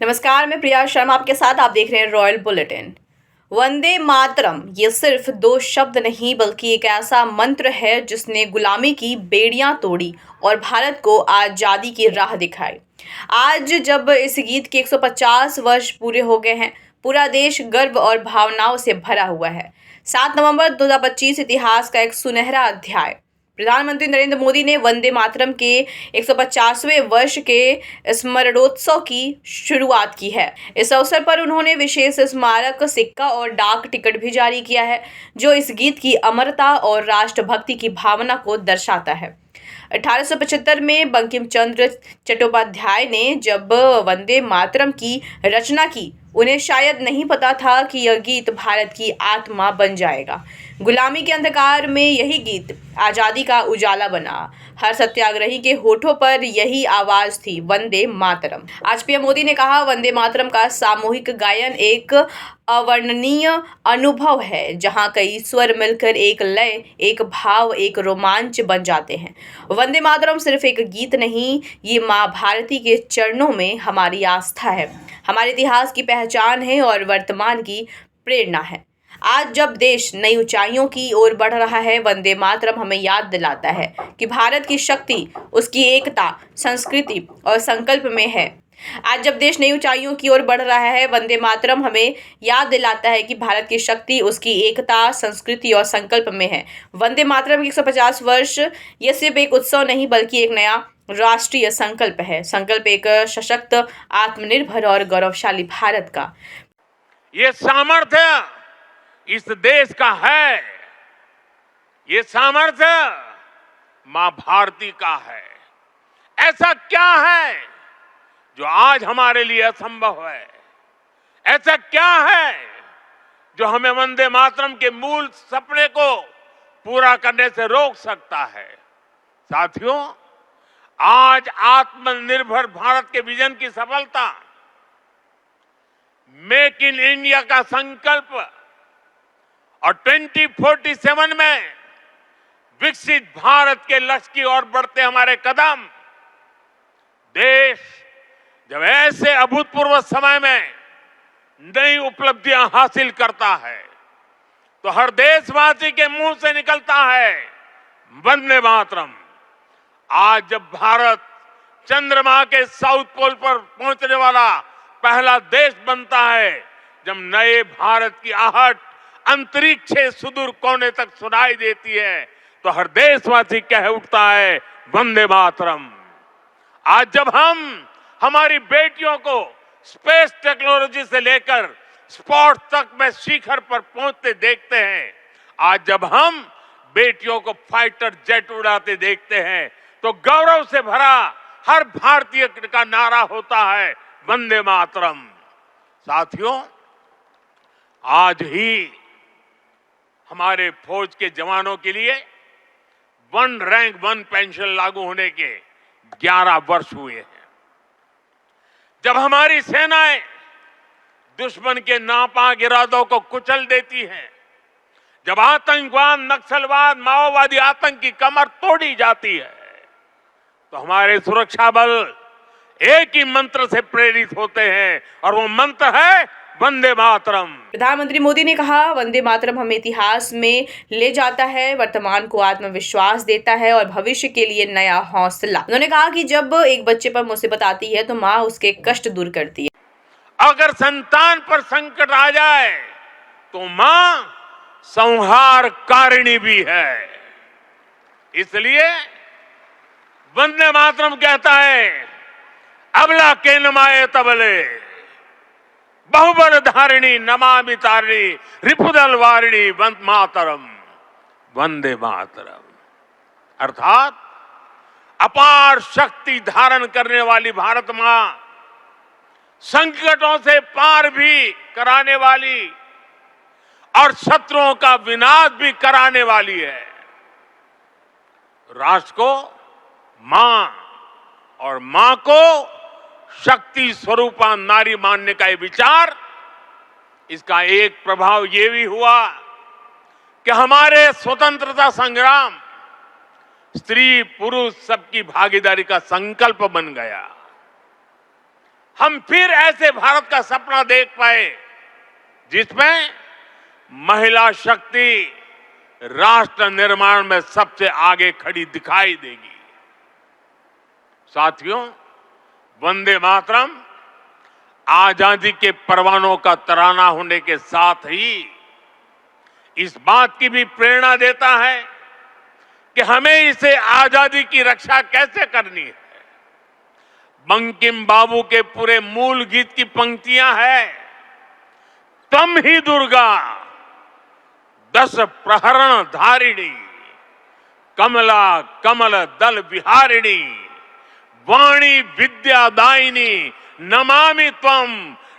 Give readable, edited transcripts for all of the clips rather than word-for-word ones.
नमस्कार, मैं प्रिया शर्मा आपके साथ। आप देख रहे हैं रॉयल बुलेटिन। वंदे मातरम ये सिर्फ दो शब्द नहीं बल्कि एक ऐसा मंत्र है जिसने गुलामी की बेड़ियां तोड़ी और भारत को आज़ादी की राह दिखाई। आज जब इस गीत के 150 वर्ष पूरे हो गए हैं, पूरा देश गर्व और भावनाओं से भरा हुआ है। 7 नवंबर 2025 इतिहास का एक सुनहरा अध्याय। प्रधानमंत्री नरेंद्र मोदी ने वंदे मातरम के 150वें वर्ष के स्मरणोत्सव की शुरुआत की है। इस अवसर पर उन्होंने विशेष स्मारक सिक्का और डाक टिकट भी जारी किया है, जो इस गीत की अमरता और राष्ट्रभक्ति की भावना को दर्शाता है। 1875 में बंकिम चंद्र चट्टोपाध्याय ने जब वंदे मातरम की रचना की, उन्हें शायद नहीं पता था कि यह गीत भारत की आत्मा बन जाएगा। गुलामी के अंधकार में यही गीत आज़ादी का उजाला बना। हर सत्याग्रही के होठों पर यही आवाज थी, वंदे मातरम। आज पीएम मोदी ने कहा, वंदे मातरम का सामूहिक गायन एक अवर्णनीय अनुभव है, जहां कई स्वर मिलकर एक लय, एक भाव, एक रोमांच बन जाते हैं। वंदे मातरम सिर्फ एक गीत नहीं, ये माँ भारती के चरणों में हमारी आस्था है, हमारे इतिहास की पहचान है और वर्तमान की प्रेरणा है। आज जब देश नई ऊंचाइयों की ओर बढ़ रहा है, वंदे मातरम हमें याद दिलाता है कि भारत की शक्ति उसकी एकता, संस्कृति और संकल्प में है। आज जब देश नई ऊंचाइयों की ओर बढ़ रहा है, वंदे मातरम हमें याद दिलाता है कि भारत की शक्ति उसकी एकता, संस्कृति और संकल्प में है। वंदे मातरम के 150 वर्ष ये सिर्फ एक उत्सव नहीं बल्कि एक नया राष्ट्रीय संकल्प है। संकल्प एक सशक्त, आत्मनिर्भर और गौरवशाली भारत का। ये सामर्थ्य इस देश का है, ये सामर्थ्य मां भारती का है। ऐसा क्या है जो आज हमारे लिए असंभव है? ऐसा क्या है जो हमें वंदे मातरम के मूल सपने को पूरा करने से रोक सकता है? साथियों, आज आत्मनिर्भर भारत के विजन की सफलता, मेक इन इंडिया का संकल्प और 2047 में विकसित भारत के लक्ष्य की ओर बढ़ते हमारे कदम, देश जब ऐसे अभूतपूर्व समय में नई उपलब्धियां हासिल करता है तो हर देशवासी के मुंह से निकलता है वंदे मातरम। आज जब भारत चंद्रमा के साउथ पोल पर पहुंचने वाला पहला देश बनता है, जब नए भारत की आहट अंतरिक्ष से सुदूर कोने तक सुनाई देती है, तो हर देशवासी कह उठता है वंदे मातरम। आज जब हम हमारी बेटियों को स्पेस टेक्नोलॉजी से लेकर स्पोर्ट्स तक में शिखर पर पहुंचते देखते हैं, आज जब हम बेटियों को फाइटर जेट उड़ाते देखते हैं, तो गौरव से भरा हर भारतीय का नारा होता है वंदे मातरम। साथियों, आज ही हमारे फौज के जवानों के लिए वन रैंक वन पेंशन लागू होने के 11 वर्ष हुए हैं। जब हमारी सेनाएं दुश्मन के नापाक इरादों को कुचल देती हैं, जब आतंकवाद, नक्सलवाद, माओवादी आतंक की कमर तोड़ी जाती है, तो हमारे सुरक्षा बल एक ही मंत्र से प्रेरित होते हैं और वो मंत्र है वंदे मातरम। प्रधानमंत्री मोदी ने कहा, वंदे मातरम हमें इतिहास में ले जाता है, वर्तमान को आत्मविश्वास देता है और भविष्य के लिए नया हौसला। उन्होंने कहा कि जब एक बच्चे पर मुसीबत आती है तो माँ उसके कष्ट दूर करती है। अगर संतान पर संकट आ जाए तो माँ संहारकारिणी भी है। इसलिए वंदे मातरम कहता है, अबला के नमाए तबले, बहुबल धारिणी नमामि तारिणी, रिपुदल वारिणी वंदे मातरम। वंदे मातरम अर्थात अपार शक्ति धारण करने वाली भारत मां, संकटों से पार भी कराने वाली और शत्रुओं का विनाश भी कराने वाली है। राष्ट्र को मां और मां को शक्ति स्वरूपा नारी मानने का ये विचार, इसका एक प्रभाव ये भी हुआ कि हमारे स्वतंत्रता संग्राम स्त्री पुरुष सबकी भागीदारी का संकल्प बन गया। हम फिर ऐसे भारत का सपना देख पाए जिसमें महिला शक्ति राष्ट्र निर्माण में सबसे आगे खड़ी दिखाई देगी। साथियों, वंदे मातरम आजादी के परवानों का तराना होने के साथ ही इस बात की भी प्रेरणा देता है कि हमें इसे आजादी की रक्षा कैसे करनी है। बंकिम बाबू के पूरे मूल गीत की पंक्तियां हैं, तम ही दुर्गा 10 प्रहरण धारिणी, कमला कमल दल विहारिणी, वाणी विद्यादायिनी, नमामि त्वम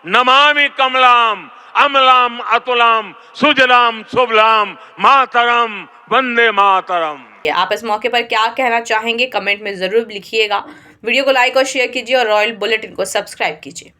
नमामि कमलाम, अमलाम अतुलाम, सुजलाम सुबलाम, मातरम वंदे मातरम। आप इस मौके पर क्या कहना चाहेंगे, कमेंट में जरूर लिखिएगा। वीडियो को लाइक और शेयर कीजिए और रॉयल बुलेटिन को सब्सक्राइब कीजिए।